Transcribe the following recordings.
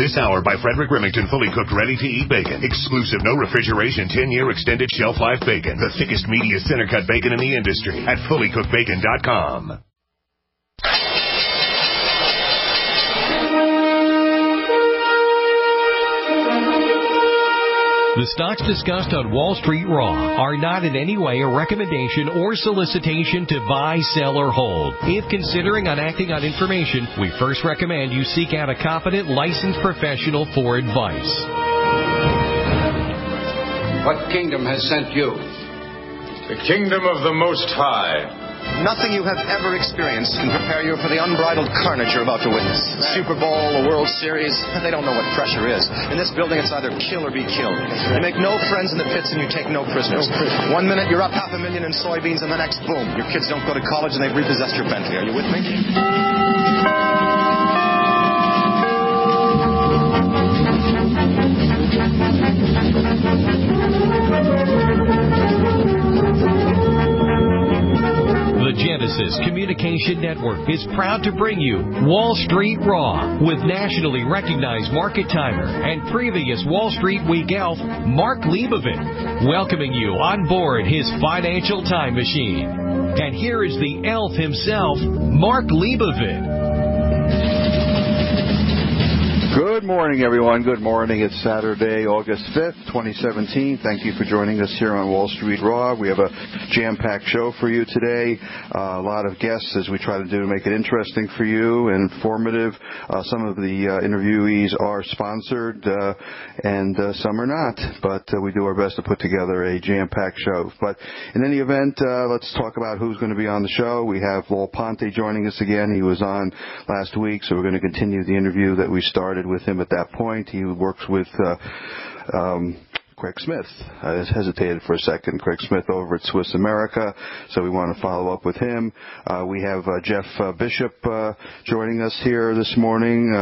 This hour by Frederick Remington, fully cooked, ready-to-eat bacon. Exclusive, no refrigeration, 10-year extended shelf life bacon. The thickest, meatiest, center-cut bacon in the industry at fullycookedbacon.com. The stocks discussed on Wall Street Raw are not in any way a recommendation or solicitation to buy, sell, or hold. If considering acting on information, we first recommend you seek out a competent, licensed professional for advice. What kingdom has sent you? The kingdom of the Most High. Nothing you have ever experienced can prepare you for the unbridled carnage you're about to witness. Super Bowl, the World Series, they don't know what pressure is. In this building, it's either kill or be killed. You make no friends in the pits and you take no prisoners. 1 minute, you're up $500,000 in soybeans, and the next, boom, your kids don't go to college and they've repossessed your Bentley. Are you with me? The Genesis Communication Network is proud to bring you Wall Street Raw with nationally recognized market timer and previous Wall Street Week elf, Mark Leibovit, welcoming you on board his financial time machine. And here is the elf himself, Mark Leibovit. Good morning, everyone. Good morning. It's Saturday, August 5th, 2017. Thank you for joining us here on Wall Street Raw. We have a jam-packed show for you today. A lot of guests as we try to make it interesting for you and informative. Some of the interviewees are sponsored and some are not, but we do our best to put together a jam-packed show. But in any event, let's talk about who's going to be on the show. We have Lowell Ponte joining us again. He was on last week, so we're going to continue the interview that we started with him at that point. He works with Craig Smith. I hesitated for a second. Craig Smith over at Swiss America, so we want to follow up with him. We have Jeff Bishop joining us here this morning,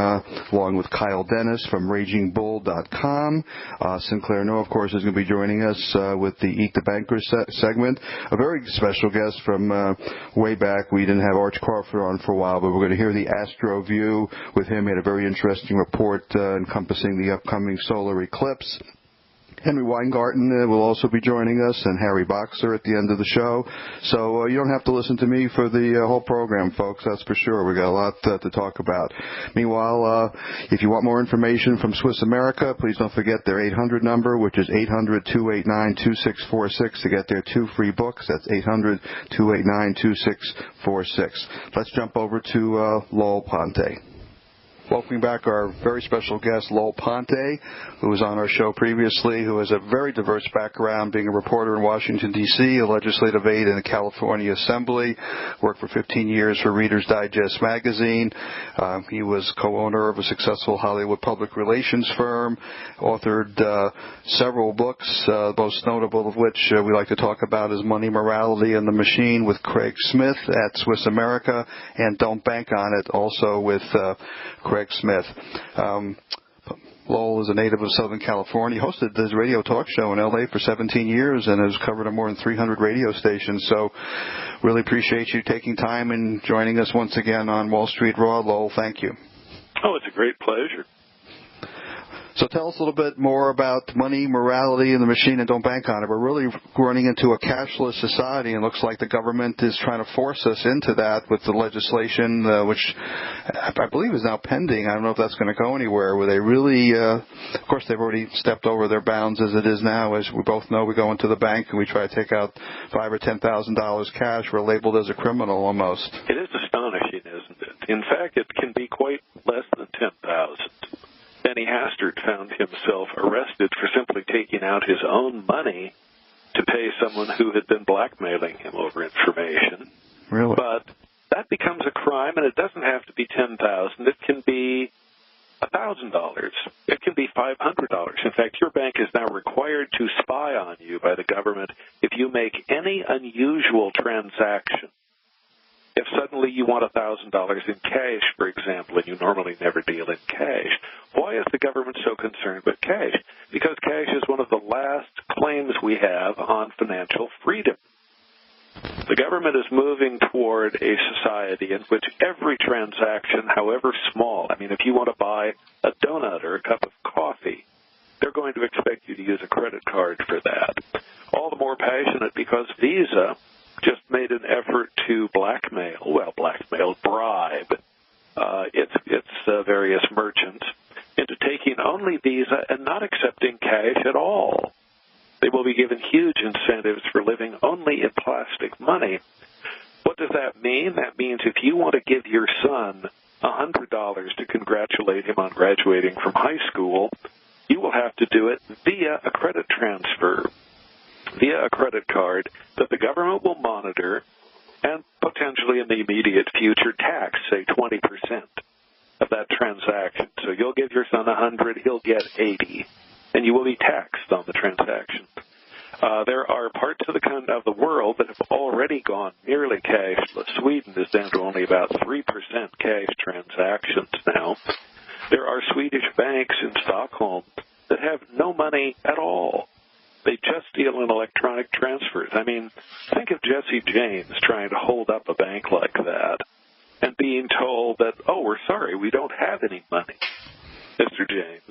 along with Kyle Dennis from RagingBull.com. Sinclair No, of course, is going to be joining us with the Eat the Banker segment. A very special guest from way back. We didn't have Arch Crawford on for a while, but we're going to hear the Astro View with him. He had a very interesting report encompassing the upcoming solar eclipse. Henry Weingarten will also be joining us, and Harry Boxer at the end of the show. So you don't have to listen to me for the whole program, folks, that's for sure. We've got a lot to talk about. Meanwhile, if you want more information from Swiss America, please don't forget their 800 number, which is 800-289-2646 to get their 2 free books. That's 800-289-2646. Let's jump over to Lowell Ponte. Welcoming back our very special guest, Lowell Ponte, who was on our show previously, who has a very diverse background, being a reporter in Washington, D.C., a legislative aide in the California Assembly, worked for 15 years for Reader's Digest magazine. He was co-owner of a successful Hollywood public relations firm, authored several books, most notable of which we like to talk about is Money, Morality, and the Machine with Craig Smith at Swiss America, and Don't Bank on It, also with Craig Smith. Lowell is a native of Southern California. He hosted his radio talk show in L.A. for 17 years and has covered more than 300 radio stations. So really appreciate you taking time and joining us once again on Wall Street Raw. Lowell, thank you. Oh, it's a great pleasure. So tell us a little bit more about Money, Morality, and the Machine, and Don't Bank on It. We're really running into a cashless society, and it looks like the government is trying to force us into that with the legislation, which I believe is now pending. I don't know if that's going to go anywhere, where they really, of course, they've already stepped over their bounds as it is now. As we both know, we go into the bank and we try to take out $5,000 or $10,000 cash. We're labeled as a criminal almost. It is astonishing, isn't it? In fact, it can be quite less than $10,000. Benny Hastert found himself arrested for simply taking out his own money to pay someone who had been blackmailing him over information. Really? But that becomes a crime, and it doesn't have to be $10,000. It can be $1,000. It can be $500. In fact, your bank is now required to spy on you by the government if you make any unusual transaction. If suddenly you want $1,000 in cash, for example, and you normally never deal in cash, why is the government so concerned with cash? Because cash is one of the last claims we have on financial freedom. The government is moving toward a society in which every transaction, however small, I mean, if you want to buy a donut or a cup of coffee, they're going to expect you to use a credit card for that. All the more passionate because Visa just made an effort to bribe its various merchants into taking only Visa and not accepting cash at all. They will be given huge incentives for living only in plastic money. What does that mean? That means if you want to give your son $100 to congratulate him on graduating from high school, you will have to do it via a credit transfer, via a credit card that the government will monitor and potentially in the immediate future tax, say 20% of that transaction. So you'll give your son 100, he'll get 80, and you will be taxed on the transaction. There are parts of the world that have already gone nearly cashless. Sweden is down to only about 3% cash transactions now. There are Swedish banks in Stockholm that have no money at all. They just deal in electronic transfers. I mean, think of Jesse James trying to hold up a bank like that and being told that, oh, we're sorry, we don't have any money, Mr. James.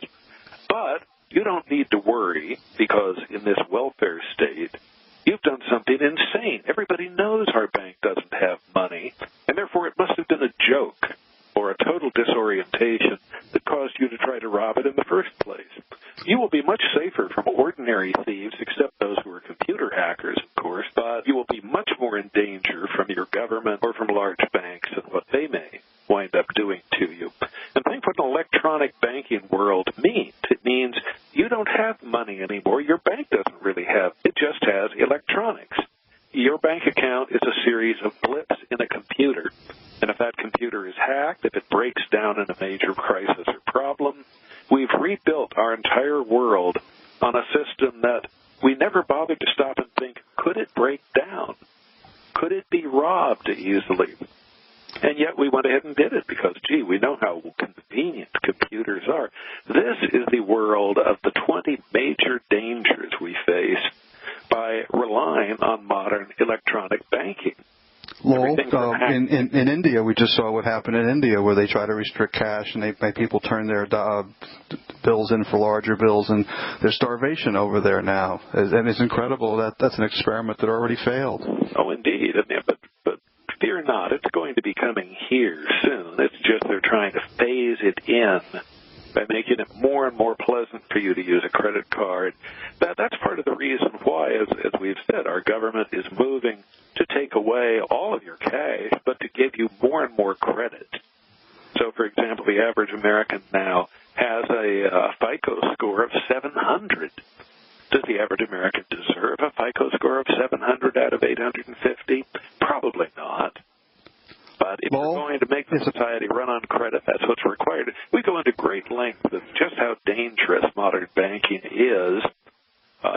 But you don't need to worry because in this welfare state, you've done something insane. Everybody knows our bank doesn't have money, and therefore it must have been a joke or a total disorientation that caused you to try to rob it in the first place. You will be much safer from ordinary thieves, except those who are computer hackers, of course, but you will be much more in danger from your government or from large banks and what they may wind up doing to you. And think what an electronic banking world means. It means you don't have money anymore. Your bank doesn't really have. It just has electronics. Your bank account is a series of blips in a computer. And if that computer is hacked, if it breaks down in a major crisis or problem, we've rebuilt our entire world on a system that we never bothered to stop and think, could it break down? Could it be robbed easily? And yet we went ahead and did it because, gee, we know how convenient computers are. This is the world of the 20 major dangers we face by relying on modern electronic banking. Lowell, in India, we just saw what happened in India where they try to restrict cash and they make people turn their bills in for larger bills, and there's starvation over there now. And it's incredible that that's an experiment that already failed. Oh, indeed. But fear not, it's going to be coming here soon. It's just they're trying to phase it in by making it more and more pleasant for you to use a credit card. That's part of the reason why, as we've said, our government is moving to take away all of your cash, but to give you more and more credit. So, for example, the average American now has a FICO score of 700. Does the average American deserve a FICO score of 700 out of 850? Probably not. But if you're going to make the society run on credit, that's what's required. We go into great length of just how dangerous modern banking is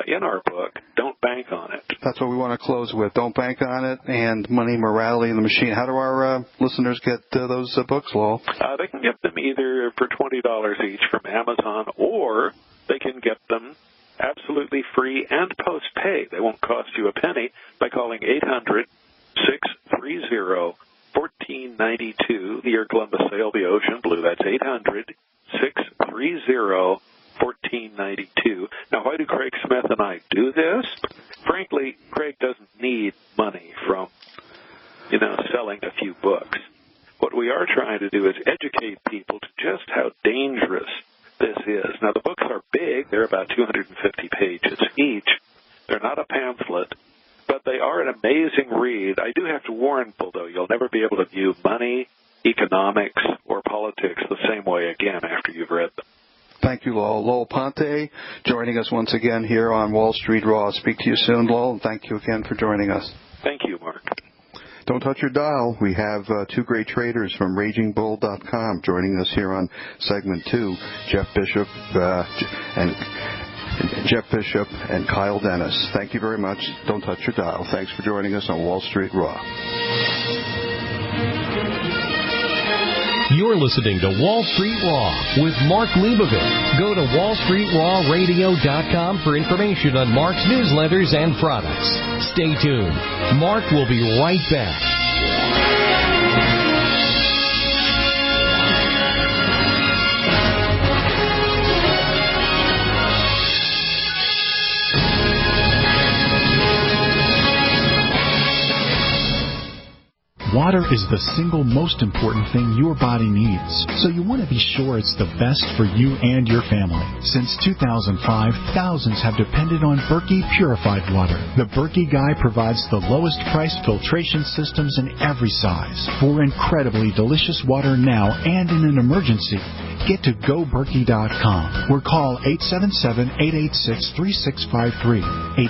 in our book. Don't bank on it. That's what we want to close with. Don't bank on it, and Money, Morality, and the Machine. How do our listeners get those books, Lowell? They can get them either for $20 each from Amazon, or they can get them absolutely free and post-pay. They won't cost you a penny by calling 800-630-1492. The year Columbus sailed the ocean blue. That's 800-630-1492. Now, why do Craig Smith and I do this? Frankly, Craig doesn't need money from, selling a few books. What we are trying to do is educate people to just how dangerous this is. Now, the books are big. They're about 250 pages each. They're not a pamphlet, but they are an amazing read. I do have to warn people, though, you'll never be able to view money, economics, or politics the same way again after you've read them. Thank you, Lowell. Lowell Ponte joining us once again here on Wall Street Raw. Speak to you soon, Lowell, and thank you again for joining us. Thank you, Mark. Don't touch your dial. We have two great traders from RagingBull.com joining us here on segment 2, Jeff Bishop and Kyle Dennis. Thank you very much. Don't touch your dial. Thanks for joining us on Wall Street Raw. You're listening to Wall Street Raw with Mark Leibovit. Go to wallstreetrawradio.com for information on Mark's newsletters and products. Stay tuned. Mark will be right back. Water is the single most important thing your body needs, so you want to be sure it's the best for you and your family. Since 2005, thousands have depended on Berkey purified water. The Berkey Guy provides the lowest price filtration systems in every size. For incredibly delicious water now and in an emergency, get to GoBerkey.com or call 877-886-3653.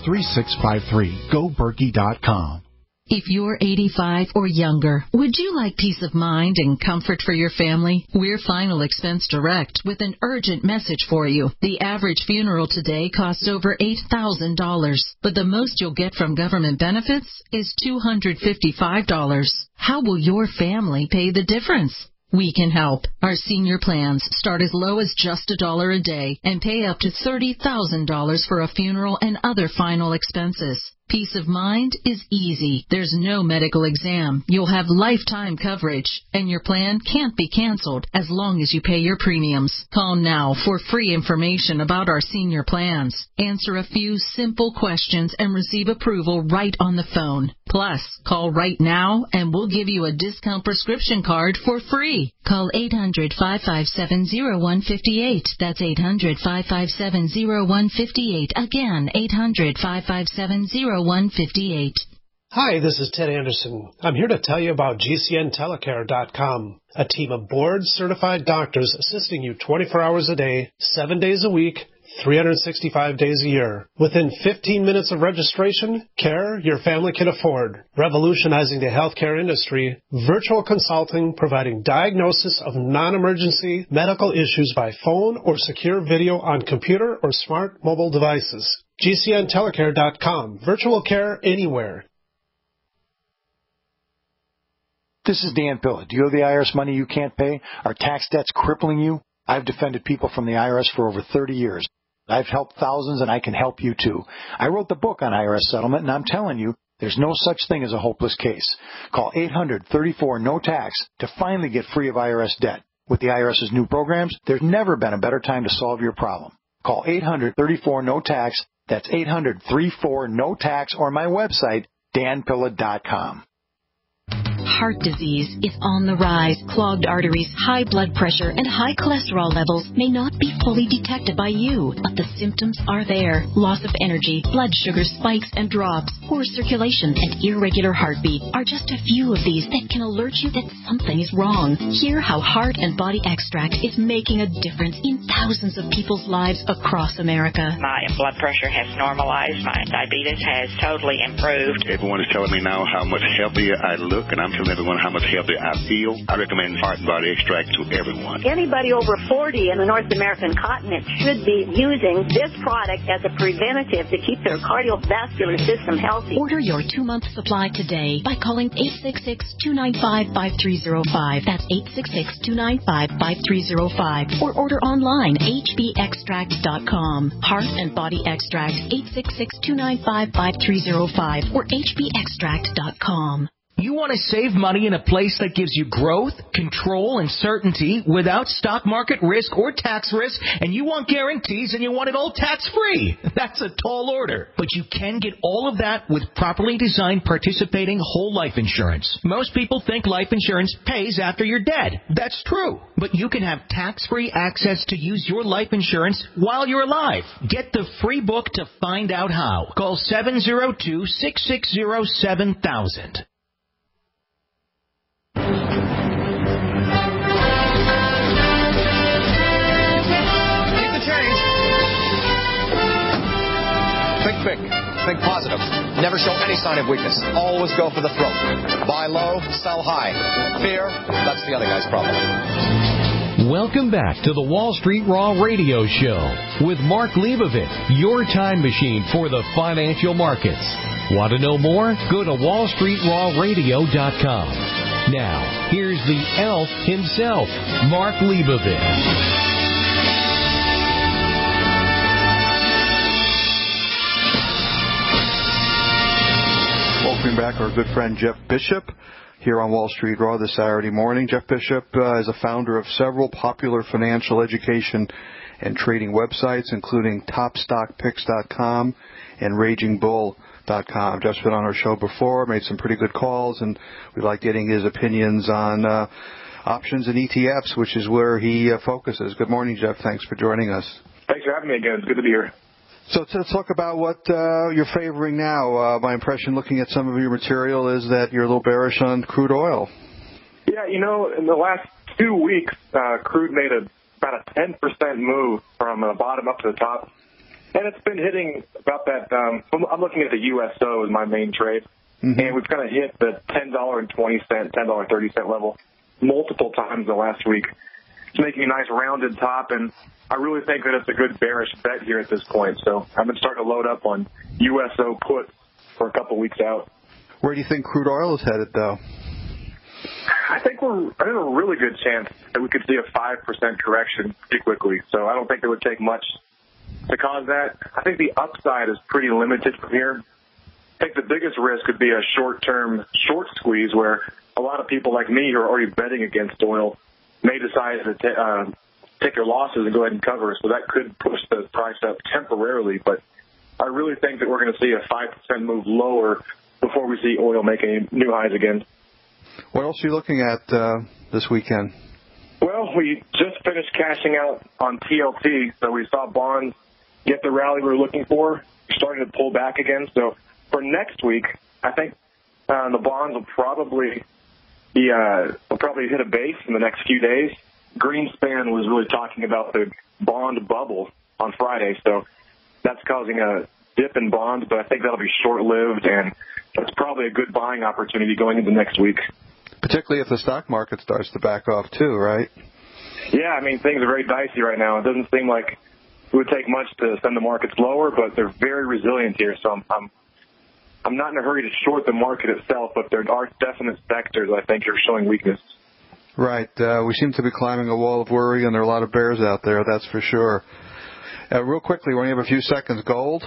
877-886-3653. GoBerkey.com. If you're 85 or younger, would you like peace of mind and comfort for your family? We're Final Expense Direct with an urgent message for you. The average funeral today costs over $8,000, but the most you'll get from government benefits is $255. How will your family pay the difference? We can help. Our senior plans start as low as just $1 a day and pay up to $30,000 for a funeral and other final expenses. Peace of mind is easy. There's no medical exam. You'll have lifetime coverage, and your plan can't be canceled as long as you pay your premiums. Call now for free information about our senior plans. Answer a few simple questions and receive approval right on the phone. Plus, call right now and we'll give you a discount prescription card for free. Call 800-557-0158. That's 800-557-0158. Again, 800-557-0158. Hi, this is Ted Anderson. I'm here to tell you about GCNtelecare.com, a team of board-certified doctors assisting you 24 hours a day, 7 days a week, 365 days a year. Within 15 minutes of registration, care your family can afford. Revolutionizing the healthcare industry, virtual consulting providing diagnosis of non-emergency medical issues by phone or secure video on computer or smart mobile devices. GCNtelecare.com. Virtual care anywhere. This is Dan Pilla. Do you owe the IRS money you can't pay? Are tax debts crippling you? I've defended people from the IRS for over 30 years. I've helped thousands, and I can help you too. I wrote the book on IRS settlement, and I'm telling you, there's no such thing as a hopeless case. Call 800-34-NO-TAX to finally get free of IRS debt. With the IRS's new programs, there's never been a better time to solve your problem. Call 800-34-NO-TAX. That's 800-34-NO-TAX, or my website, danpilla.com. Heart disease is on the rise. Clogged arteries, high blood pressure, and high cholesterol levels may not be fully detected by you, but the symptoms are there. Loss of energy, blood sugar spikes and drops, poor circulation, and irregular heartbeat are just a few of these that can alert you that something is wrong. Hear how Heart and Body Extract is making a difference in thousands of people's lives across America. My blood pressure has normalized. My diabetes has totally improved. Everyone is telling me now how much healthier I look, and I'm telling everyone how much healthier I feel. I recommend Heart and Body Extract to everyone. Anybody over 40 in the North American continent should be using this product as a preventative to keep their cardiovascular system healthy. Order your 2-month supply today by calling 866-295-5305. That's 866-295-5305. Or order online, hbextract.com. Heart and Body Extract, 866-295-5305 or hbextract.com. You want to save money in a place that gives you growth, control, and certainty without stock market risk or tax risk, and you want guarantees and you want it all tax-free. That's a tall order. But you can get all of that with properly designed participating whole life insurance. Most people think life insurance pays after you're dead. That's true. But you can have tax-free access to use your life insurance while you're alive. Get the free book to find out how. Call 702-660-7000. Think positive. Never show any sign of weakness. Always go for the throat. Buy low, sell high. Fear, that's the other guy's problem. Welcome back to the Wall Street Raw Radio Show with Mark Leibovit, your time machine for the financial markets. Want to know more? Go to wallstreetrawradio.com. Now, here's the elf himself, Mark Leibovit. Welcome back, our good friend Jeff Bishop here on Wall Street Raw this Saturday morning. Jeff Bishop is a founder of several popular financial education and trading websites, including TopStockPicks.com and RagingBull.com. Jeff's been on our show before, made some pretty good calls, and we like getting his opinions on options and ETFs, which is where he focuses. Good morning, Jeff. Thanks for joining us. Thanks for having me again. It's good to be here. So let's talk about what you're favoring now. My impression looking at some of your material is that you're a little bearish on crude oil. Yeah, in the last 2 weeks, crude made about a 10% move from the bottom up to the top. And it's been hitting about that. I'm looking at the USO as my main trade. Mm-hmm. And we've kind of hit the $10.20, $10.30 level multiple times in the last week. It's making a nice rounded top, and I really think that it's a good bearish bet here at this point. So I've been starting to load up on USO puts for a couple weeks out. Where do you think crude oil is headed, though? I think there's a really good chance that we could see a 5% correction pretty quickly. So I don't think it would take much to cause that. I think the upside is pretty limited from here. I think the biggest risk would be a short-term short squeeze where a lot of people like me who are already betting against oil may decide to take their losses and go ahead and cover. So that could push the price up temporarily. But I really think that we're going to see a 5% move lower before we see oil make any new highs again. What else are you looking at this weekend? Well, we just finished cashing out on TLT, so we saw bonds get the rally we were looking for. Starting to pull back again. So for next week, I think the bonds will probably hit a base in the next few days. Greenspan was really talking about the bond bubble on Friday, so that's causing a dip in bonds, but I think that'll be short-lived, and that's probably a good buying opportunity going into next week. Particularly if the stock market starts to back off too, right? Yeah, I mean, things are very dicey right now. It doesn't seem like it would take much to send the markets lower, but they're very resilient here, so I'm not in a hurry to short the market itself, but there are definite sectors I think are showing weakness. Right. We seem to be climbing a wall of worry, and there are a lot of bears out there, that's for sure. Real quickly, we only have a few seconds. Gold?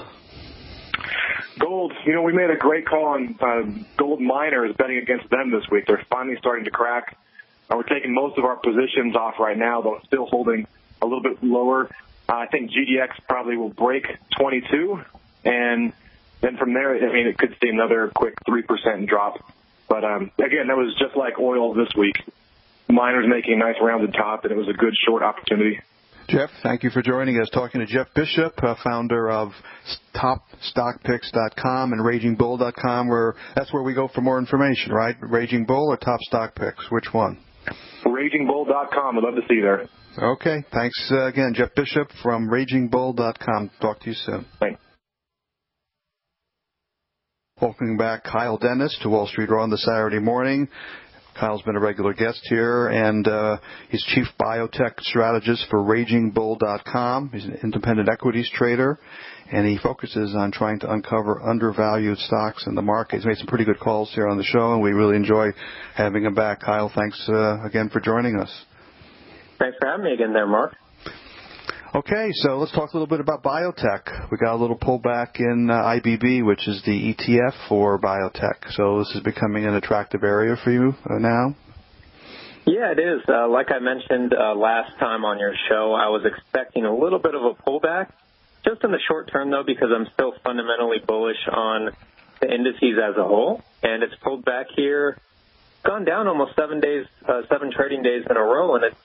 Gold, we made a great call on gold miners betting against them this week. They're finally starting to crack. We're taking most of our positions off right now, though still holding a little bit lower. I think GDX probably will break 22, and then from there, it could see another quick 3% drop. But, again, that was just like oil this week. Miners making a nice rounded top, and it was a good short opportunity. Jeff, thank you for joining us. Talking to Jeff Bishop, founder of TopStockPicks.com and RagingBull.com, that's where we go for more information, right? Raging Bull or Top Stock Picks? Which one? RagingBull.com. I'd love to see you there. Okay. Thanks again, Jeff Bishop from RagingBull.com. Talk to you soon. Thanks. Welcome back, Kyle Dennis, to Wall Street Raw on this Saturday morning. Kyle's been a regular guest here, and he's chief biotech strategist for RagingBull.com. He's an independent equities trader, and he focuses on trying to uncover undervalued stocks in the market. He's made some pretty good calls here on the show, and we really enjoy having him back. Kyle, thanks again for joining us. Thanks for having me again there, Mark. Okay, so let's talk a little bit about biotech. We got a little pullback in IBB, which is the ETF for biotech. So this is becoming an attractive area for you now? Yeah, it is. Like I mentioned last time on your show, I was expecting a little bit of a pullback, just in the short term, though, because I'm still fundamentally bullish on the indices as a whole. And it's pulled back here, gone down almost 7 trading days in a row, and it's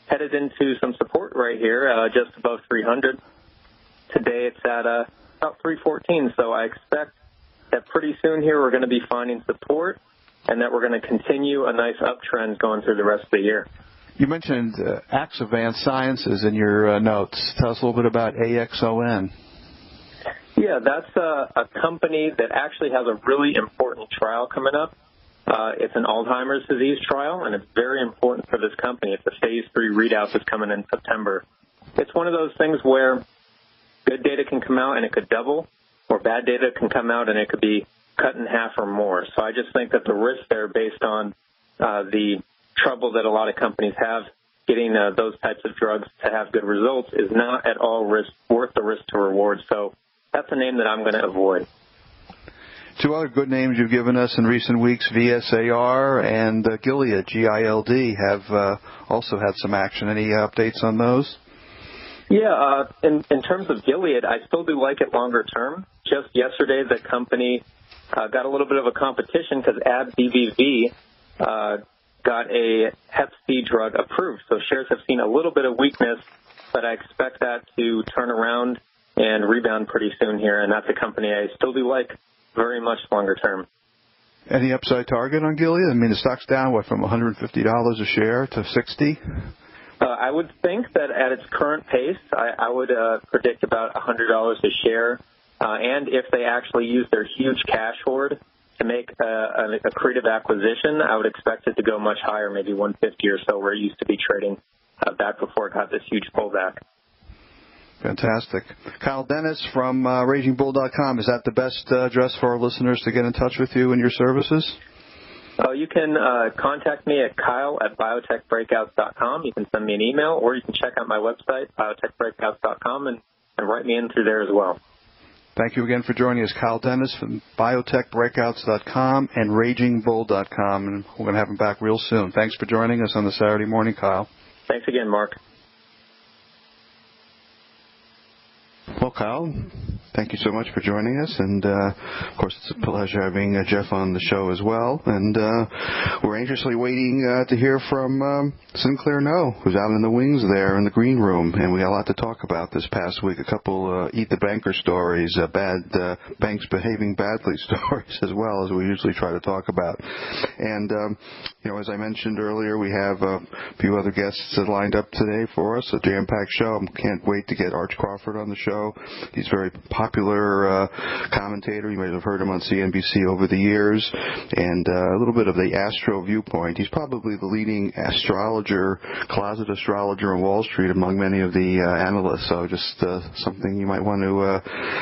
headed into some support right here, just above 300. Today it's at about 314, so I expect that pretty soon here we're going to be finding support and that we're going to continue a nice uptrend going through the rest of the year. You mentioned Axovant Sciences in your notes. Tell us a little bit about AXON. Yeah, that's a company that actually has a really important trial coming up. It's an Alzheimer's disease trial, and it's very important for this company. It's a phase 3 readout that's coming in September. It's one of those things where good data can come out and it could double, or bad data can come out and it could be cut in half or more. So I just think that the risk there based on the trouble that a lot of companies have getting those types of drugs to have good results is not at all worth the risk to reward. So that's a name that I'm going to avoid. Two other good names you've given us in recent weeks, VSAR and Gilead, GILD, have also had some action. Any updates on those? Yeah, in terms of Gilead, I still do like it longer term. Just yesterday, the company got a little bit of a competition because AbbVie got a Hep C drug approved. So shares have seen a little bit of weakness, but I expect that to turn around and rebound pretty soon here. And that's a company I still do like very much longer term. Any upside target on Gilead? I mean, the stock's down, from $150 a share to $60? I would think that at its current pace, I would predict about $100 a share. And if they actually use their huge cash hoard to make an accretive acquisition, I would expect it to go much higher, maybe 150 or so, where it used to be trading back before it got this huge pullback. Fantastic. Kyle Dennis from RagingBull.com. Is that the best address for our listeners to get in touch with you and your services? You can contact me at kyle@biotechbreakouts.com. You can send me an email, or you can check out my website, biotechbreakouts.com, and write me in through there as well. Thank you again for joining us, Kyle Dennis from biotechbreakouts.com and RagingBull.com, and we're going to have him back real soon. Thanks for joining us on the Saturday morning, Kyle. Thanks again, Mark. Well, Kyle, thank you so much for joining us, and of course it's a pleasure having Jeff on the show as well, and we're anxiously waiting to hear from Sinclair No, who's out in the wings there in the green room, and we got a lot to talk about this past week, a couple eat the banker stories, bad banks behaving badly stories as well, as we usually try to talk about. And as I mentioned earlier, we have a few other guests lined up today for us, a jam-packed show. Can't wait to get Arch Crawford on the show. He's a very popular commentator. You might have heard him on CNBC over the years. And a little bit of the astro viewpoint. He's probably the leading closet astrologer on Wall Street among many of the analysts. So just something you might want to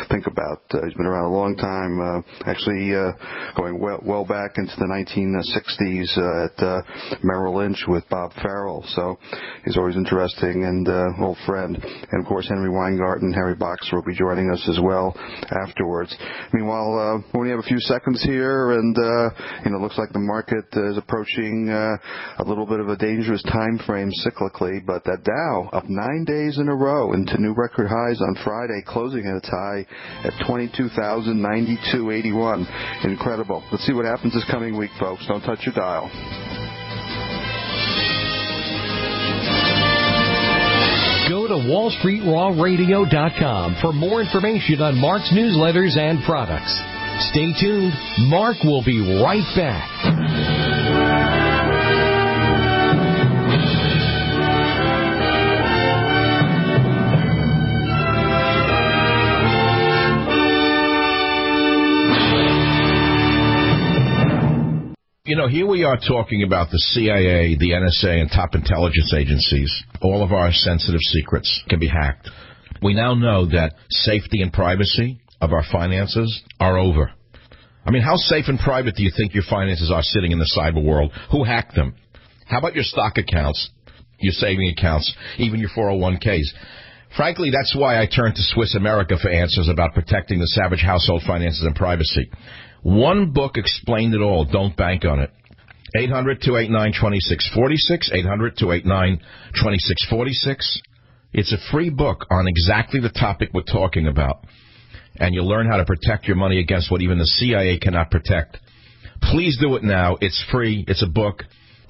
think about. He's been around a long time, actually going well back into the 1960s at Merrill Lynch with Bob Farrell. So he's always interesting and old friend. And, of course, Henry Weingarten, Harry Boxer will be joining us as well afterwards. Meanwhile, we only have a few seconds here, and it looks like the market is approaching a little bit of a dangerous time frame cyclically, but that Dow up 9 days in a row into new record highs on Friday, closing at its high at 22,092.81. Incredible. Let's see what happens this coming week, folks. Don't touch your dial. Go to WallStreetRawRadio.com for more information on Mark's newsletters and products. Stay tuned. Mark will be right back. Here we are talking about the CIA, the NSA, and top intelligence agencies. All of our sensitive secrets can be hacked. We now know that safety and privacy of our finances are over. I mean, how safe and private do you think your finances are sitting in the cyber world? Who hacked them? How about your stock accounts, your saving accounts, even your 401ks? Frankly, that's why I turn to Swiss America for answers about protecting the savage household finances and privacy. One book explained it all. Don't bank on it. 800-289-2646, 800-289-2646. It's a free book on exactly the topic we're talking about. And you'll learn how to protect your money against what even the CIA cannot protect. Please do it now. It's free. It's a book.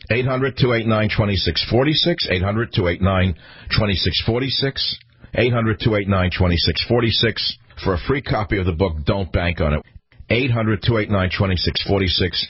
800-289-2646, 800-289-2646, 800-289-2646 for a free copy of the book. Don't bank on it. 800-289-2646.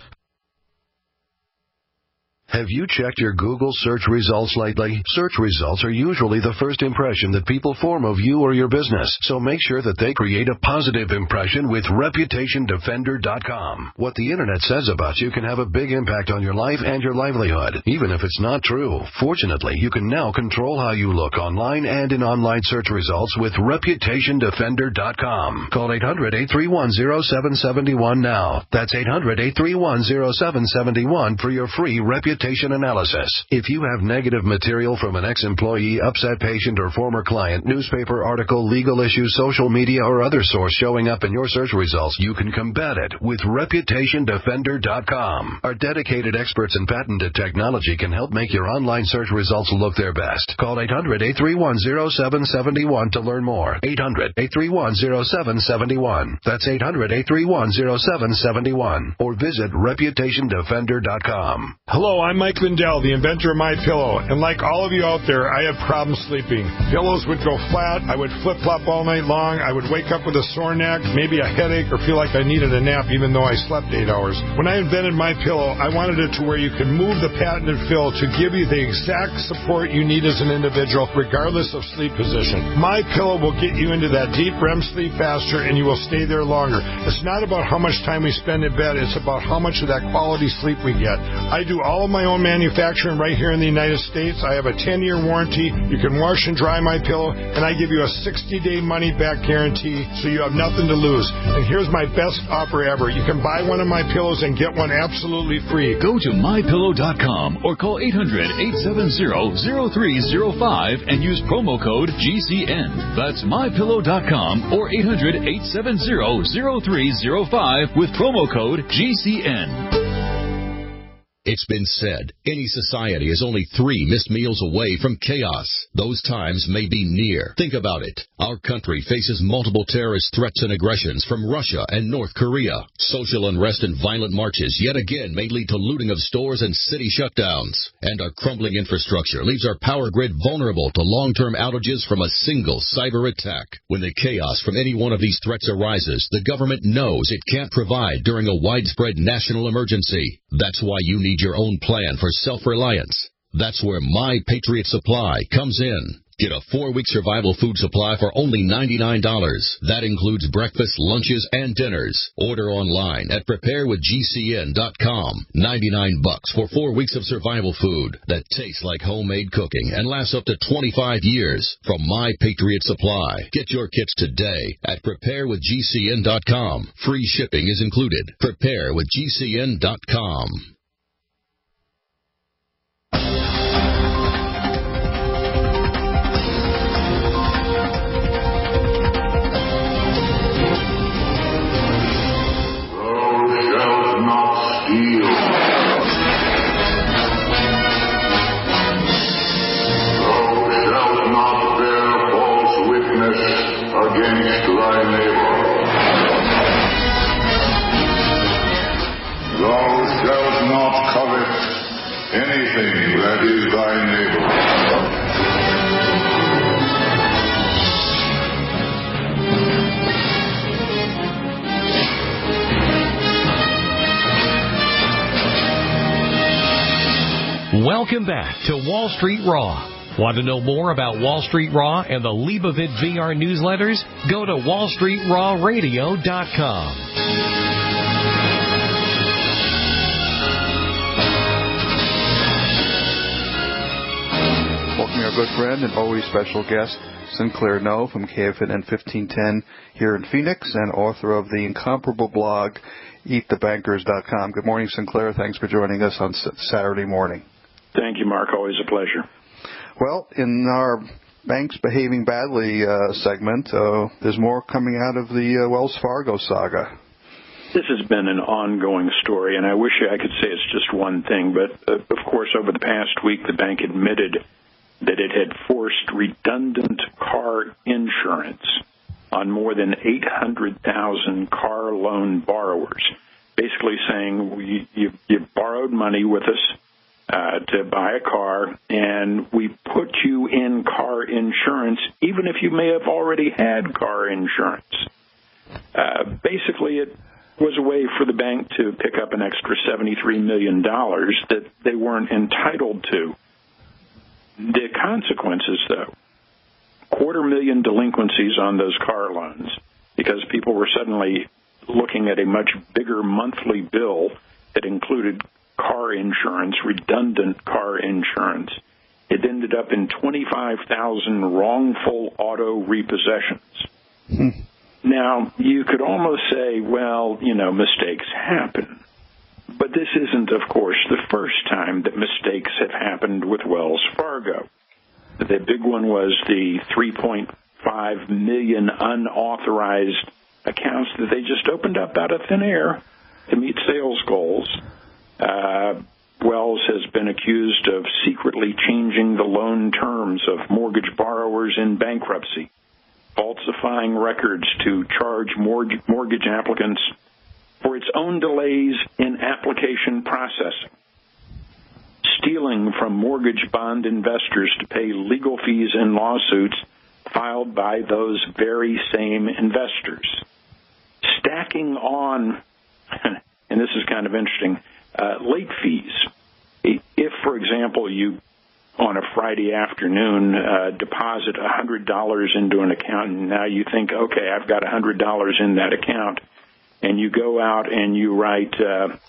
Have you checked your Google search results lately? Search results are usually the first impression that people form of you or your business, so make sure that they create a positive impression with ReputationDefender.com. What the Internet says about you can have a big impact on your life and your livelihood, even if it's not true. Fortunately, you can now control how you look online and in online search results with ReputationDefender.com. Call 800-831-0771 now. That's 800-831-0771 for your free reputation analysis. If you have negative material from an ex-employee, upset patient, or former client, newspaper article, legal issues, social media, or other source showing up in your search results, you can combat it with ReputationDefender.com. Our dedicated experts in patented technology can help make your online search results look their best. Call 800-831-0771 to learn more. 800-831-0771. That's 800-831-0771. Or visit ReputationDefender.com. Hello, I'm Mike Lindell, the inventor of MyPillow, and like all of you out there, I have problems sleeping. Pillows would go flat, I would flip-flop all night long, I would wake up with a sore neck, maybe a headache, or feel like I needed a nap even though I slept 8 hours. When I invented MyPillow, I wanted it to where you could move the patented fill to give you the exact support you need as an individual, regardless of sleep position. MyPillow will get you into that deep REM sleep faster, and you will stay there longer. It's not about how much time we spend in bed, it's about how much of that quality sleep we get. I do all of my own manufacturing right here in the United States. I have a 10-year warranty. You can wash and dry my pillow, and I give you a 60-day money-back guarantee, so you have nothing to lose. And here's my best offer ever. You can buy one of my pillows and get one absolutely free. Go to mypillow.com or call 800-870-0305 and use promo code GCN. That's mypillow.com or 800-870-0305 with promo code GCN. It's been said, any society is only 3 missed meals away from chaos. Those times may be near. Think about it. Our country faces multiple terrorist threats and aggressions from Russia and North Korea. Social unrest and violent marches yet again may lead to looting of stores and city shutdowns. And our crumbling infrastructure leaves our power grid vulnerable to long-term outages from a single cyber attack. When the chaos from any one of these threats arises, the government knows it can't provide during a widespread national emergency. That's why you need your own plan for self-reliance. That's where My Patriot Supply comes in. Get a 4-week survival food supply for only $99. That includes breakfast, lunches, and dinners. Order online at preparewithgcn.com. $99 for 4 weeks of survival food that tastes like homemade cooking and lasts up to 25 years from My Patriot Supply. Get your kits today at preparewithgcn.com. Free shipping is included. Preparewithgcn.com. Against thy neighbor. Thou shalt not covet anything that is thy neighbor. Welcome back to Wall Street Raw. Want to know more about Wall Street Raw and the Leibovit VR newsletters? Go to wallstreetrawradio.com. Welcome our good friend and always special guest, Sinclair No from KFNN 1510 here in Phoenix and author of the incomparable blog, EatTheBankers.com. Good morning, Sinclair. Thanks for joining us on Saturday morning. Thank you, Mark. Always a pleasure. Well, in our banks behaving badly segment, there's more coming out of the Wells Fargo saga. This has been an ongoing story, and I wish I could say it's just one thing, but of course over the past week the bank admitted that it had forced redundant car insurance on more than 800,000 car loan borrowers, basically saying you borrowed money with us to buy a car, and we put you in car insurance, even if you may have already had car insurance. Basically, was a way for the bank to pick up an extra $73 million that they weren't entitled to. The consequences, though, 250,000 delinquencies on those car loans because people were suddenly looking at a much bigger monthly bill that included car insurance, redundant car insurance. It ended up in 25,000 wrongful auto repossessions. Now, you could almost say, well, mistakes happen. But this isn't, of course, the first time that mistakes have happened with Wells Fargo. The big one was the 3.5 million unauthorized accounts that they just opened up out of thin air to meet sales goals. Wells has been accused of secretly changing the loan terms of mortgage borrowers in bankruptcy, falsifying records to charge mortgage applicants for its own delays in application processing, stealing from mortgage bond investors to pay legal fees in lawsuits filed by those very same investors, stacking on, and this is kind of interesting, late fees. If, for example, you on a Friday afternoon deposit $100 into an account, and now you think, okay, I've got $100 in that account, and you go out and you write a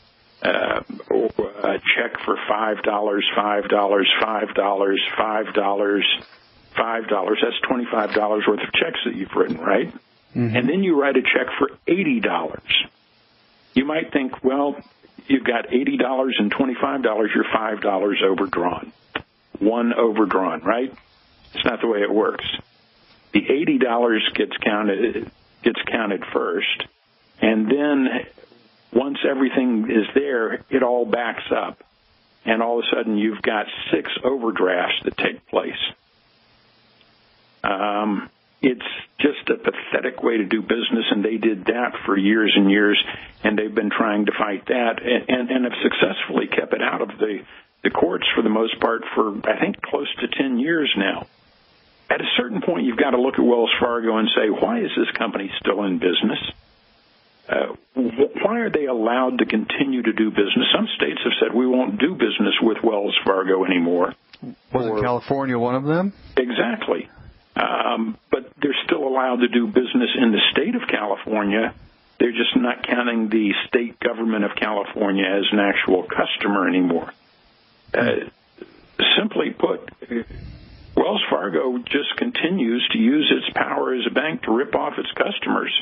check for $5, $5, $5, $5, $5. That's $25 worth of checks that you've written, right? Mm-hmm. And then you write a check for $80. You might think, well, you've got $80 and $25, you're $5 overdrawn. One overdrawn, right? It's not the way it works. The $80 gets counted first, and then once everything is there, it all backs up, and all of a sudden you've got 6 overdrafts that take place. It's just a pathetic way to do business, and they did that for years and years, and they've been trying to fight that, and have successfully kept it out of the courts for the most part for, I think, close to 10 years now. At a certain point, you've got to look at Wells Fargo and say, why is this company still in business? Why are they allowed to continue to do business? Some states have said we won't do business with Wells Fargo anymore. Wasn't California one of them? Exactly. But they're still allowed to do business in the state of California. They're just not counting the state government of California as an actual customer anymore. Simply put, Wells Fargo just continues to use its power as a bank to rip off its customers.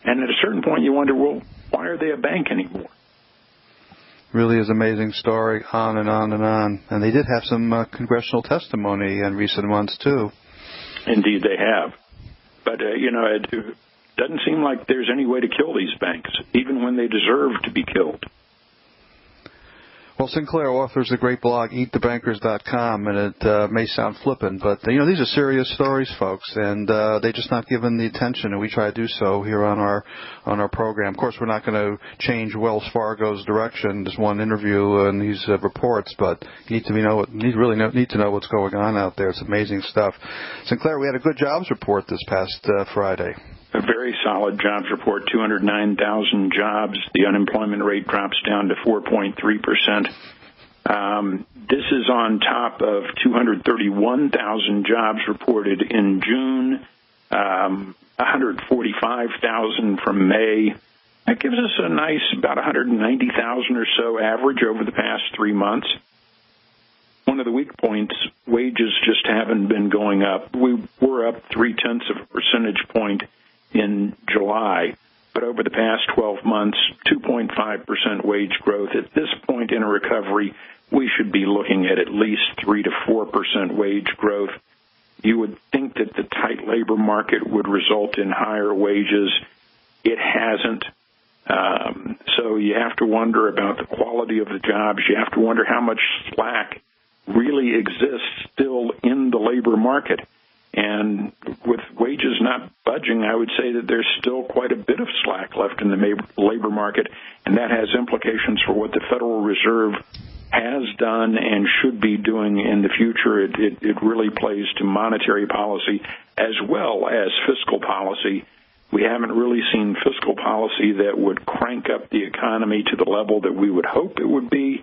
And at a certain point, you wonder, well, why are they a bank anymore? Really is an amazing story, on and on and on. And they did have some congressional testimony in recent months, too. Indeed, they have. But, it doesn't seem like there's any way to kill these banks, even when they deserve to be killed. Well, Sinclair authors a great blog, eatthebankers.com, and it may sound flippant, but, these are serious stories, folks, and they're just not given the attention, and we try to do so here on our program. Of course, we're not going to change Wells Fargo's direction, just one interview and these reports, but you really need to know what's going on out there. It's amazing stuff. Sinclair, we had a good jobs report this past Friday. A very solid jobs report, 209,000 jobs. The unemployment rate drops down to 4.3%. This is on top of 231,000 jobs reported in June, 145,000 from May. That gives us a nice about 190,000 or so average over the past 3 months. One of the weak points, wages just haven't been going up. We were up 0.3 percentage point in July, but over the past 12 months, 2.5% wage growth. At this point in a recovery, we should be looking at least 3 to 4% wage growth. You would think that the tight labor market would result in higher wages. It hasn't. So you have to wonder about the quality of the jobs. You have to wonder how much slack really exists still in the labor market. And with wages not budging, I would say that there's still quite a bit of slack left in the labor market, and that has implications for what the Federal Reserve has done and should be doing in the future. It really plays to monetary policy as well as fiscal policy. We haven't really seen fiscal policy that would crank up the economy to the level that we would hope it would be.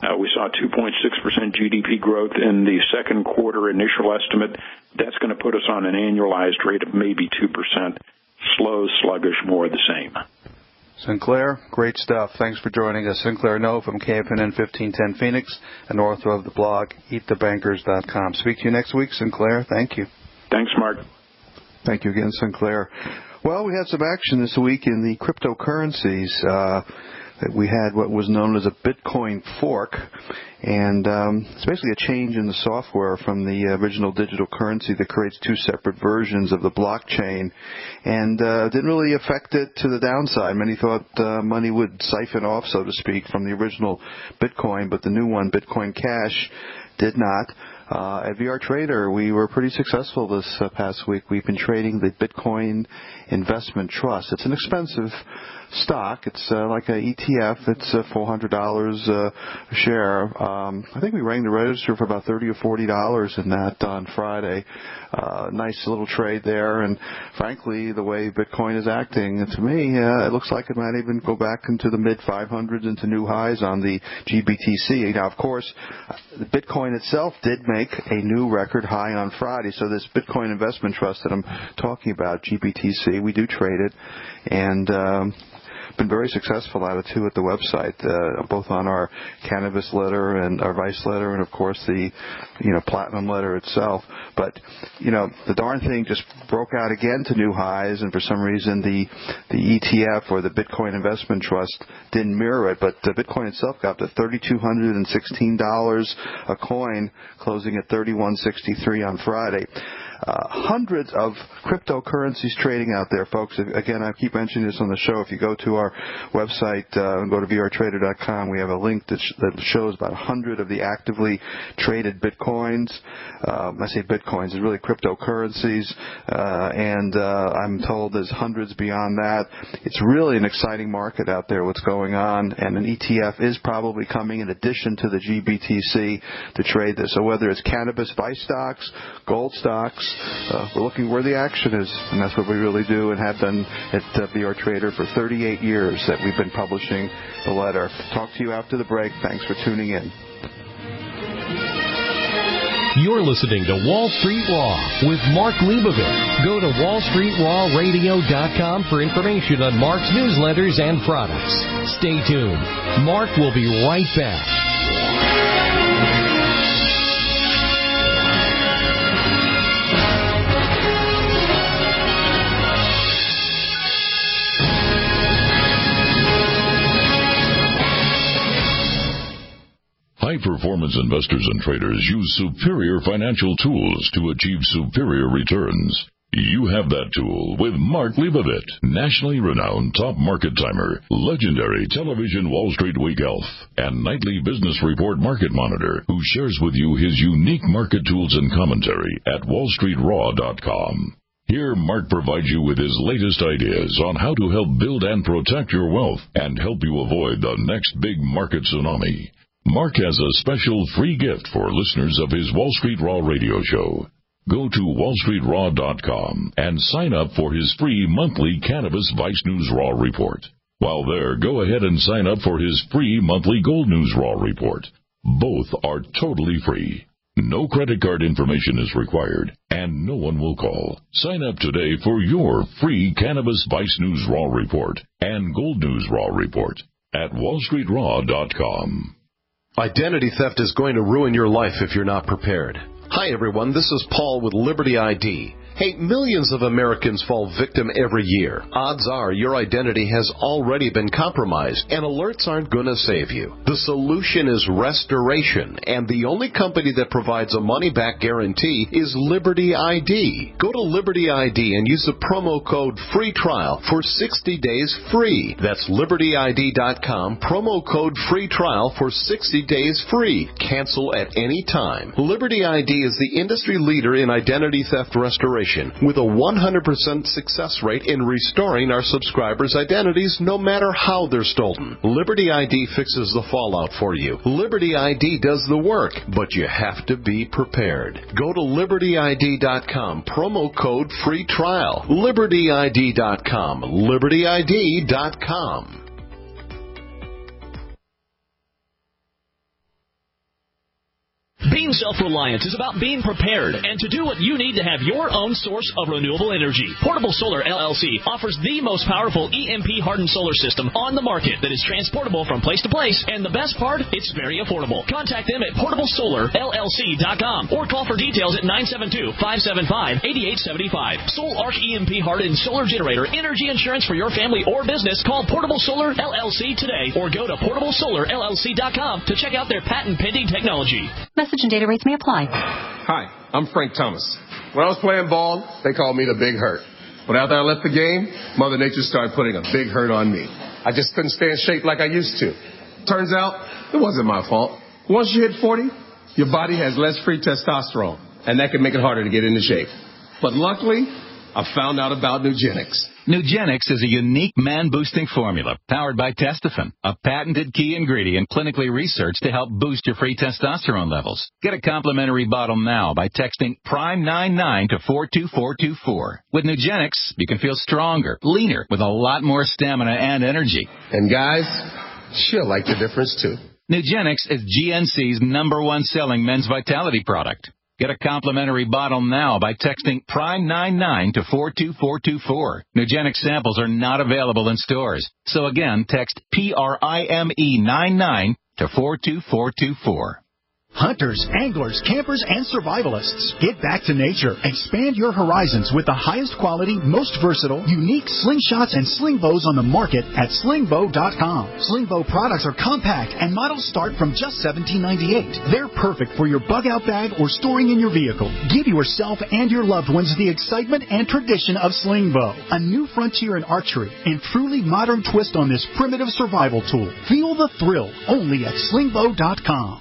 We saw 2.6% GDP growth in the second quarter initial estimate. That's going to put us on an annualized rate of maybe 2%. Slow, sluggish, more of the same. Sinclair, great stuff. Thanks for joining us. Sinclair No from KFNN 1510 Phoenix and author of the blog eatthebankers.com. Speak to you next week, Sinclair. Thank you. Thanks, Mark. Thank you again, Sinclair. Well, we had some action this week in the cryptocurrencies. We had what was known as a Bitcoin fork, and it's basically a change in the software from the original digital currency that creates two separate versions of the blockchain, and didn't really affect it to the downside. Many thought money would siphon off, so to speak, from the original Bitcoin, but the new one, Bitcoin Cash, did not. At VR Trader, we were pretty successful this past week. We've been trading the Bitcoin Investment Trust. It's an expensive stock. It's like an ETF. It's $400 a share. I think we rang the register for about $30 or $40 in that on Friday. Nice little trade there. And frankly, the way Bitcoin is acting, to me, it looks like it might even go back into the mid-500s into new highs on the GBTC. Now, of course, the Bitcoin itself did make a new record high on Friday. So this Bitcoin Investment Trust that I'm talking about, GBTC, we do trade it. And been very successful at it too at the website, both on our cannabis letter and our vice letter, and of course the platinum letter itself. But the darn thing just broke out again to new highs, and for some reason the ETF or the Bitcoin Investment Trust didn't mirror it. But the Bitcoin itself got up to $3,216 a coin, closing at $3,163 on Friday. Hundreds of cryptocurrencies trading out there, folks. Again, I keep mentioning this on the show. If you go to our website and go to vrtrader.com, we have a link that shows about 100 of the actively traded Bitcoins. I say Bitcoins, it's really cryptocurrencies. And I'm told there's hundreds beyond that. It's really an exciting market out there, what's going on. And an ETF is probably coming in addition to the GBTC to trade this. So whether it's cannabis vice stocks, gold stocks, we're looking where the action is, and that's what we really do and have done at VR Trader for 38 years that we've been publishing the letter. Talk to you after the break. Thanks for tuning in. You're listening to Wall Street Raw with Mark Leibovit. Go to wallstreetrawradio.com for information on Mark's newsletters and products. Stay tuned. Mark will be right back. High-performance investors and traders use superior financial tools to achieve superior returns. You have that tool with Mark Leibovit, nationally renowned top market timer, legendary television Wall Street Week elf, and nightly business report market monitor, who shares with you his unique market tools and commentary at wallstreetraw.com. Here, Mark provides you with his latest ideas on how to help build and protect your wealth and help you avoid the next big market tsunami. Mark has a special free gift for listeners of his Wall Street Raw radio show. Go to wallstreetraw.com and sign up for his free monthly Cannabis Vice News Raw report. While there, go ahead and sign up for his free monthly Gold News Raw report. Both are totally free. No credit card information is required, and no one will call. Sign up today for your free Cannabis Vice News Raw report and Gold News Raw report at wallstreetraw.com. Identity theft is going to ruin your life if you're not prepared. Hi, everyone. This is Paul with Liberty ID. Hey, millions of Americans fall victim every year. Odds are your identity has already been compromised, and alerts aren't going to save you. The solution is restoration, and the only company that provides a money-back guarantee is Liberty ID. Go to Liberty ID and use the promo code FREE TRIAL for 60 days free. That's libertyid.com, promo code FREE TRIAL for 60 days free. Cancel at any time. Liberty ID is the industry leader in identity theft restoration information with a 100% success rate in restoring our subscribers' identities no matter how they're stolen. Liberty ID fixes the fallout for you. Liberty ID does the work, but you have to be prepared. Go to libertyid.com, promo code free trial. libertyid.com, libertyid.com. Being self-reliant is about being prepared and to do what you need to have your own source of renewable energy. Portable Solar LLC offers the most powerful EMP-hardened solar system on the market that is transportable from place to place, and the best part, it's very affordable. Contact them at portablesolarllc.com or call for details at 972-575-8875. Sol Arc EMP-hardened solar generator energy insurance for your family or business. Call Portable Solar LLC today or go to portablesolarllc.com to check out their patent-pending technology. Message and data rates may apply. Hi, I'm Frank Thomas. When I was playing ball, they called me the Big Hurt. But after I left the game, Mother Nature started putting a big hurt on me. I just couldn't stay in shape like I used to. Turns out, it wasn't my fault. Once you hit 40, your body has less free testosterone, and that can make it harder to get into shape. But luckily, I found out about Nugenics. Nugenics is a unique man-boosting formula powered by Testofen, a patented key ingredient clinically researched to help boost your free testosterone levels. Get a complimentary bottle now by texting PRIME99 to 42424. With Nugenics, you can feel stronger, leaner, with a lot more stamina and energy. And guys, she'll like the difference too. Nugenics is GNC's #1 selling men's vitality product. Get a complimentary bottle now by texting PRIME99 to 42424. Nugenics samples are not available in stores. So again, text PRIME99 to 42424. Hunters, anglers, campers, and survivalists. Get back to nature. Expand your horizons with the highest quality, most versatile, unique slingshots and sling bows on the market at slingbow.com. Slingbow products are compact and models start from just $17.98. They're perfect for your bug-out bag or storing in your vehicle. Give yourself and your loved ones the excitement and tradition of slingbow, a new frontier in archery and truly modern twist on this primitive survival tool. Feel the thrill only at slingbow.com.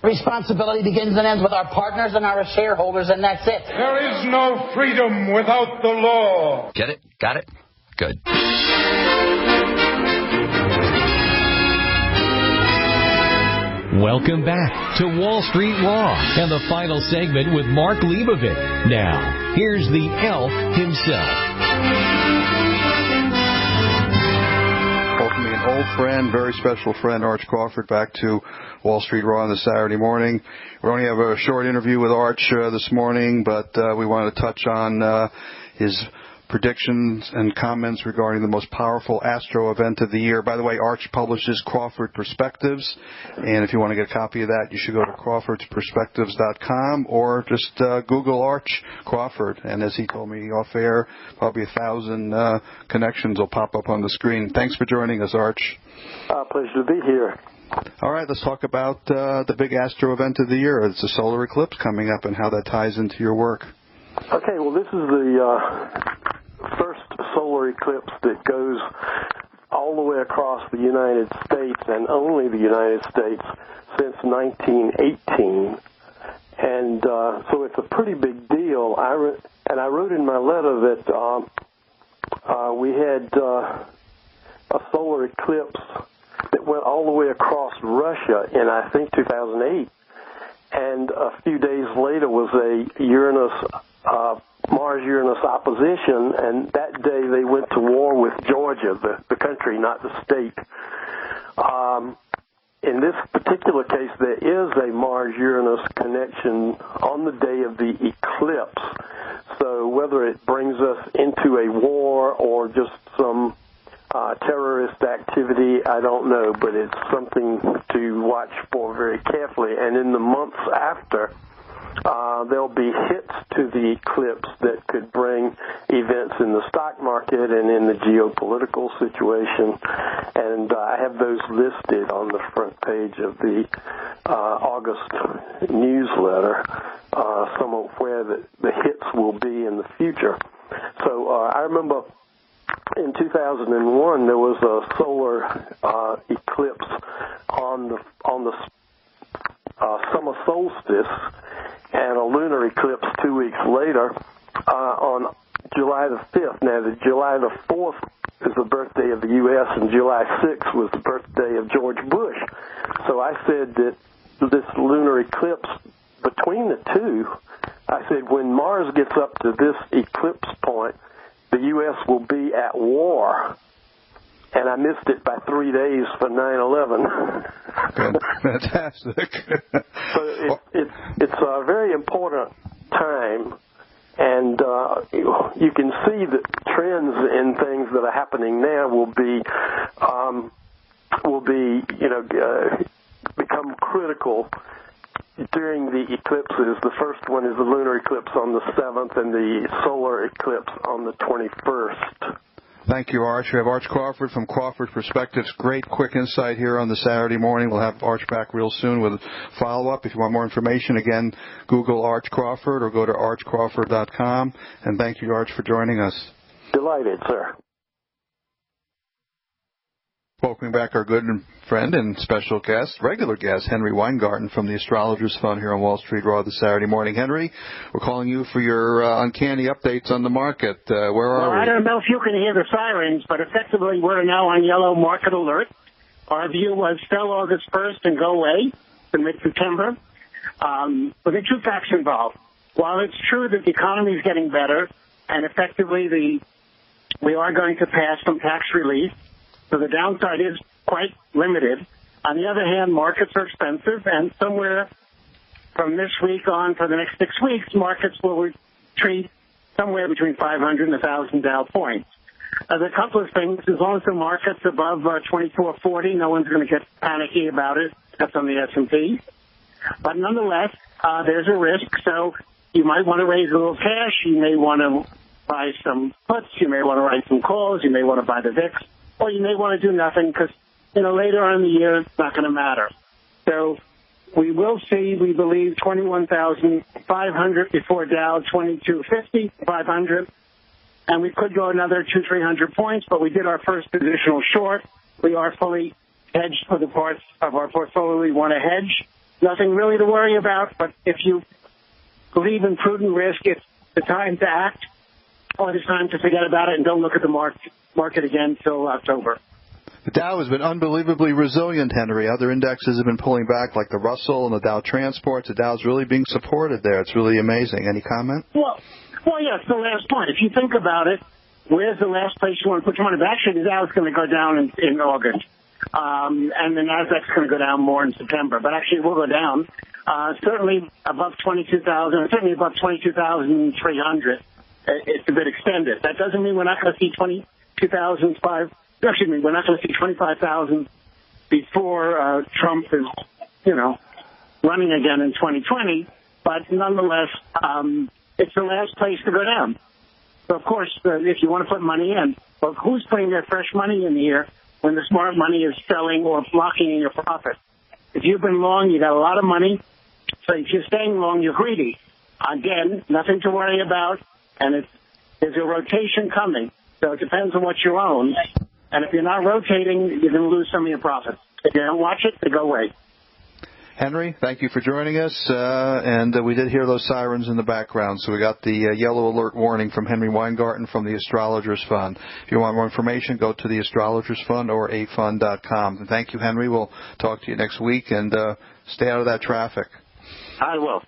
Responsibility begins and ends with our partners and our shareholders, and that's it. There is no freedom without the law. Get it? Got it? Good. Welcome back to Wall Street Raw and the final segment with Mark Leibovit. Now, here's the elf himself. Welcoming an old friend, very special friend, Arch Crawford, back to Wall Street Raw on this Saturday morning. We only have a short interview with Arch this morning, but we wanted to touch on his predictions and comments regarding the most powerful astro event of the year. By the way, Arch publishes Crawford Perspectives, and if you want to get a copy of that, you should go to crawfordsperspectives.com or just Google Arch Crawford. And as he told me off air, probably 1,000 connections will pop up on the screen. Thanks for joining us, Arch. Pleasure to be here. All right, let's talk about the big astro event of the year. It's a solar eclipse coming up and how that ties into your work. Okay, well, this is the first solar eclipse that goes all the way across the United States and only the United States since 1918. And so it's a pretty big deal. I wrote in my letter that we had a solar eclipse that went all the way across Russia in, I think, 2008. And a few days later was a Mars-Uranus opposition, and that day they went to war with Georgia, the country, not the state. In this particular case, there is a Mars-Uranus connection on the day of the eclipse. So whether it brings us into a war or just some terrorist activity, I don't know, but it's something to watch for very carefully. And in the months after, there'll be hits to the eclipse that could bring events in the stock market and in the geopolitical situation. And I have those listed on the front page of the August newsletter, some of where the hits will be in the future. So I remember in 2001 there was a solar eclipse on the summer solstice, and a lunar eclipse 2 weeks later on July the 5th. Now, July the 4th is the birthday of the U.S., and July 6th was the birthday of George Bush. So I said that this lunar eclipse, between the two, I said when Mars gets up to this eclipse point, the U.S. will be at war. And I missed it by 3 days for 9/11. Fantastic. So it's a very important time, and you can see the trends in things that are happening now will become critical during the eclipses. The first one is the lunar eclipse on the 7th, and the solar eclipse on the 21st. Thank you, Arch. We have Arch Crawford from Crawford Perspectives. Great, quick insight here on the Saturday morning. We'll have Arch back real soon with follow-up. If you want more information, again, Google Arch Crawford or go to archcrawford.com. And thank you, Arch, for joining us. Delighted, sir. Welcoming back our good friend and special guest, regular guest, Henry Weingarten from the Astrologers Fund here on Wall Street Raw this Saturday morning. Henry, we're calling you for your uncanny updates on the market. Where are we? I don't know if you can hear the sirens, but effectively we're now on yellow market alert. Our view was sell August 1st and go away to mid-September. But there are two facts involved. While it's true that the economy is getting better, and effectively we are going to pass some tax relief, so the downside is quite limited. On the other hand, markets are expensive, and somewhere from this week on for the next 6 weeks, markets will retreat somewhere between 500 and 1,000 Dow points. There's a couple of things. As long as the market's above 2440, no one's going to get panicky about it. That's on the S&P. But nonetheless, there's a risk, so you might want to raise a little cash. You may want to buy some puts. You may want to write some calls. You may want to buy the VIX. Or you may want to do nothing because, later on in the year, it's not going to matter. So we will see, we believe, 21,500 before Dow, 2250, 500. And we could go another 200-300 points, but we did our first positional short. We are fully hedged for the parts of our portfolio we want to hedge. Nothing really to worry about, but if you believe in prudent risk, it's the time to act, or the time to forget about it and don't look at the market again till October. The Dow has been unbelievably resilient, Henry. Other indexes have been pulling back, like the Russell and the Dow Transports. The Dow's really being supported there. It's really amazing. Any comment? Well, yeah, it's the last point. If you think about it, where's the last place you want to put your money? But actually, the Dow is going to go down in August. And the Nasdaq's going to go down more in September. But actually, it will go down. Certainly above 22,000, certainly above 22,300. It's a bit extended. That doesn't mean we're not going to see 22,005. Excuse me, we're not going to see 25,000 before Trump is, running again in 2020. But nonetheless, it's the last place to go down. So, of course, if you want to put money in, well, who's putting their fresh money in here when the smart money is selling or blocking in your profit? If you've been long, you got a lot of money. So if you're staying long, you're greedy. Again, nothing to worry about. And there's a rotation coming. So it depends on what you own. And if you're not rotating, you're going to lose some of your profits. If you don't watch it, they go away. Henry, thank you for joining us. And we did hear those sirens in the background. So we got the yellow alert warning from Henry Weingarten from the Astrologers Fund. If you want more information, go to the Astrologers Fund or afund.com. And thank you, Henry. We'll talk to you next week. And stay out of that traffic. I will.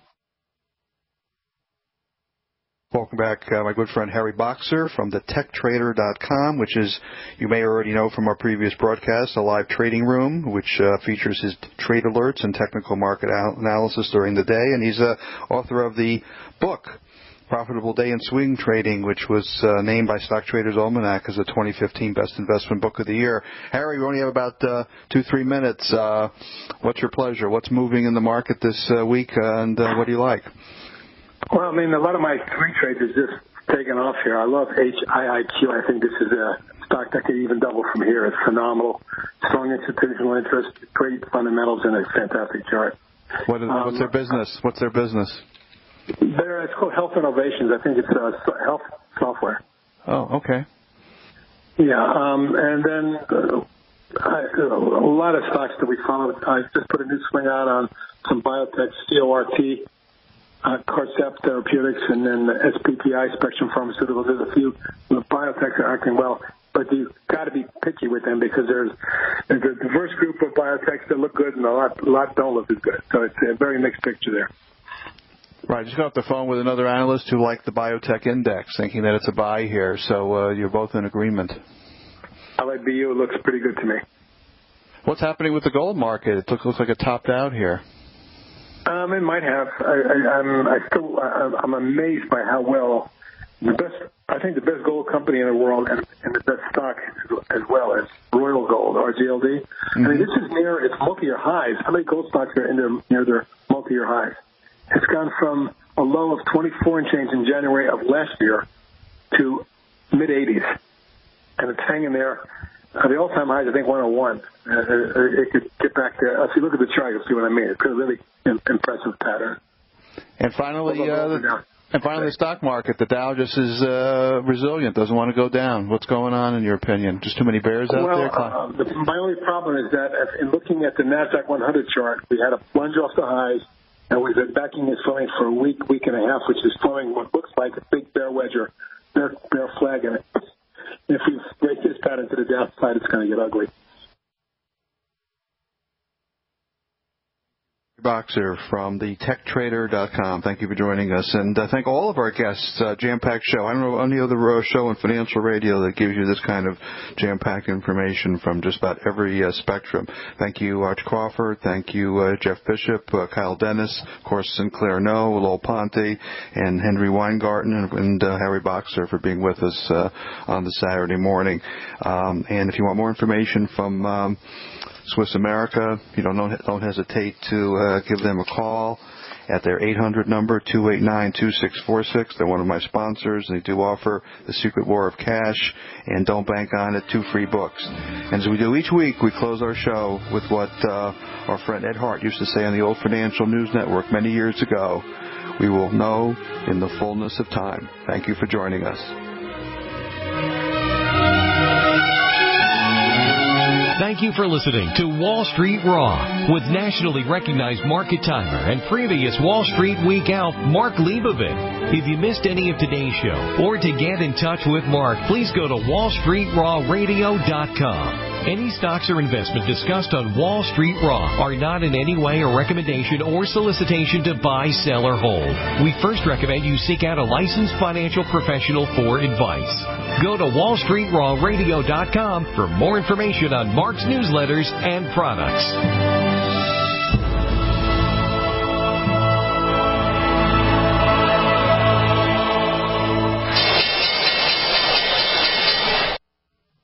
Welcome back, my good friend Harry Boxer from thetechtrader.com, which is, you may already know from our previous broadcast, a live trading room, which features his trade alerts and technical market analysis during the day. And he's author of the book, Profitable Day in Swing Trading, which was named by Stock Traders Almanac as the 2015 Best Investment Book of the Year. Harry, we only have about 2-3 minutes. What's your pleasure? What's moving in the market this week, and what do you like? Well, I mean, a lot of my swing trades is just taken off here. I love HIIQ. I think this is a stock that could even double from here. It's phenomenal. Strong institutional interest, great fundamentals, and a fantastic chart. What's their business? What's their business? It's called Health Innovations. I think it's health software. Oh, okay. Yeah, and then a lot of stocks that we follow. I just put a new swing out on some biotech, CORT, Corcept Therapeutics, and then SPPI, Spectrum Pharmaceuticals. There's a few biotechs that are acting well, but you've got to be picky with them because there's a diverse group of biotechs that look good and a lot don't look as good. So it's a very mixed picture there. Right, just got off the phone with another analyst who liked the biotech index, thinking that it's a buy here. So you're both in agreement. I like BU. It looks pretty good to me. What's happening with the gold market? It looks like it topped out here. It might have. I'm amazed by how well I think the best gold company in the world and the best stock as well as Royal Gold, RGLD. Mm-hmm. I mean, this is near its multi-year highs. How many gold stocks are near their multi-year highs? It's gone from a low of 24 and change in January of last year to mid-80s, and it's hanging there. The all-time high is, I think, 101. It could get back there. If you look at the chart, you'll see what I mean. It's a really impressive pattern. And finally, the stock market. The Dow just is resilient, doesn't want to go down. What's going on, in your opinion? Just too many bears out there? My only problem is that in looking at the NASDAQ 100 chart, we had a plunge off the highs, and we've been backing and flowing for a week and a half, which is flowing what looks like a big bear wedge or bear flag in it. If we break this pattern to the downside, it's going to get ugly. Boxer from the techtrader.com. Thank you for joining us. And thank all of our guests. Jam-packed show. I don't know any other show in financial radio that gives you this kind of jam-packed information from just about every spectrum. Thank you, Arch Crawford. Thank you, Jeff Bishop, Kyle Dennis, of course, Sinclair Lowell Ponte, and Henry Weingarten, and Harry Boxer for being with us on the Saturday morning. And if you want more information from Swiss America, don't hesitate to give them a call at their 800 number, 289-2646. They're one of my sponsors, and they do offer The Secret War of Cash and Don't Bank on It, 2 free books. And as we do each week, we close our show with what our friend Ed Hart used to say on the old Financial News Network many years ago: we will know in the fullness of time. Thank you for joining us. Thank you for listening to Wall Street Raw with nationally recognized market timer and previous Wall Street Week Elf, Mark Leibovit. If you missed any of today's show or to get in touch with Mark, please go to wallstreetrawradio.com. Any stocks or investment discussed on Wall Street Raw are not in any way a recommendation or solicitation to buy, sell, or hold. We first recommend you seek out a licensed financial professional for advice. Go to wallstreetrawradio.com for more information on Mark's newsletters and products.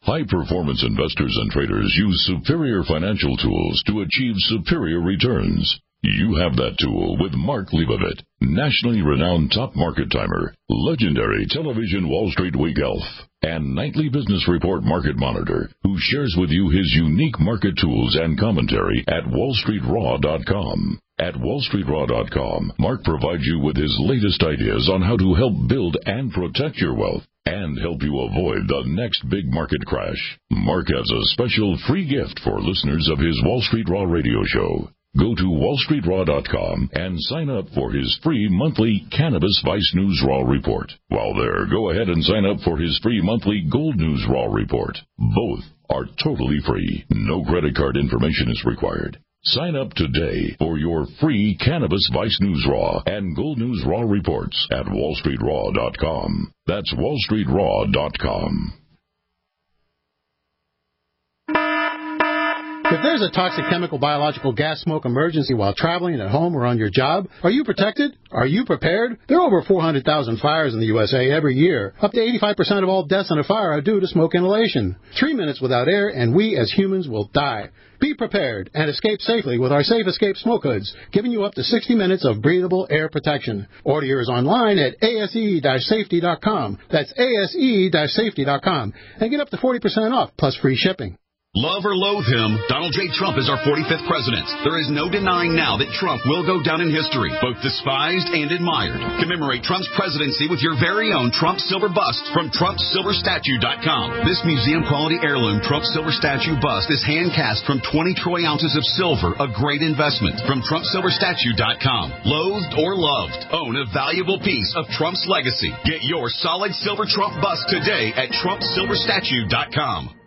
High-performance investors and traders use superior financial tools to achieve superior returns. You have that tool with Mark Leibovit, nationally renowned top market timer, legendary television Wall Street Week Elf, and nightly business report market monitor, who shares with you his unique market tools and commentary at wallstreetraw.com. At wallstreetraw.com, Mark provides you with his latest ideas on how to help build and protect your wealth and help you avoid the next big market crash. Mark has a special free gift for listeners of his Wall Street Raw radio show. Go to wallstreetraw.com and sign up for his free monthly Cannabis Vice News Raw report. While there, go ahead and sign up for his free monthly Gold News Raw report. Both are totally free. No credit card information is required. Sign up today for your free Cannabis Vice News Raw and Gold News Raw reports at wallstreetraw.com. That's wallstreetraw.com. If there's a toxic chemical, biological, gas, smoke emergency while traveling at home or on your job, are you protected? Are you prepared? There are over 400,000 fires in the USA every year. Up to 85% of all deaths in a fire are due to smoke inhalation. 3 minutes without air, and we as humans will die. Be prepared and escape safely with our Safe Escape Smoke Hoods, giving you up to 60 minutes of breathable air protection. Order yours online at ase-safety.com. That's ase-safety.com. And get up to 40% off, plus free shipping. Love or loathe him, Donald J. Trump is our 45th president. There is no denying now that Trump will go down in history, both despised and admired. Commemorate Trump's presidency with your very own Trump silver bust from TrumpSilverStatue.com. This museum-quality heirloom Trump silver statue bust is hand-cast from 20 troy ounces of silver, a great investment. From TrumpSilverStatue.com. Loathed or loved, own a valuable piece of Trump's legacy. Get your solid silver Trump bust today at TrumpSilverStatue.com.